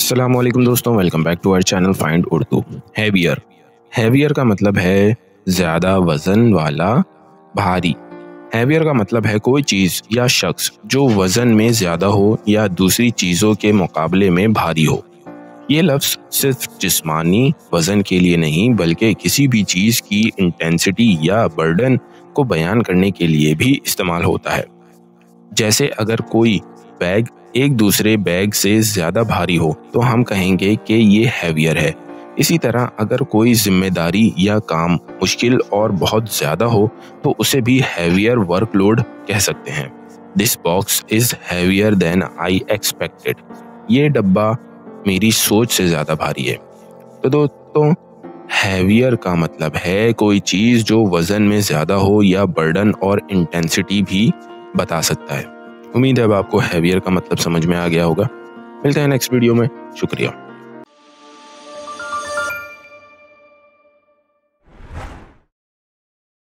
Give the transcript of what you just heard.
अस्सलामुअलैकुम दोस्तों, welcome back to our channel find Urdu. Heavier heavier का मतलब है ज़्यादा वज़न वाला, भारी। हैवियर का मतलब है कोई चीज़ या शख्स जो वज़न में ज़्यादा हो या दूसरी चीज़ों के मुकाबले में भारी हो। ये लफ्ज़ सिर्फ जिस्मानी वज़न के लिए नहीं बल्कि किसी भी चीज़ की इंटेंसिटी या बर्डन को बयान करने के लिए भी इस्तेमाल होता है। जैसे अगर कोई बैग एक दूसरे बैग से ज़्यादा भारी हो तो हम कहेंगे कि ये हैवियर है। इसी तरह अगर कोई जिम्मेदारी या काम मुश्किल और बहुत ज़्यादा हो तो उसे भी हैवियर वर्कलोड कह सकते हैं। This box is heavier than I expected. ये डब्बा मेरी सोच से ज़्यादा भारी है। तो दोस्तों, हैवियर का मतलब है कोई चीज़ जो वज़न में ज़्यादा हो या बर्डन और इंटेंसिटी भी बता सकता है। उम्मीद है अब आपको हैवियर का मतलब समझ में आ गया होगा। मिलते हैं नेक्स्ट वीडियो में। शुक्रिया।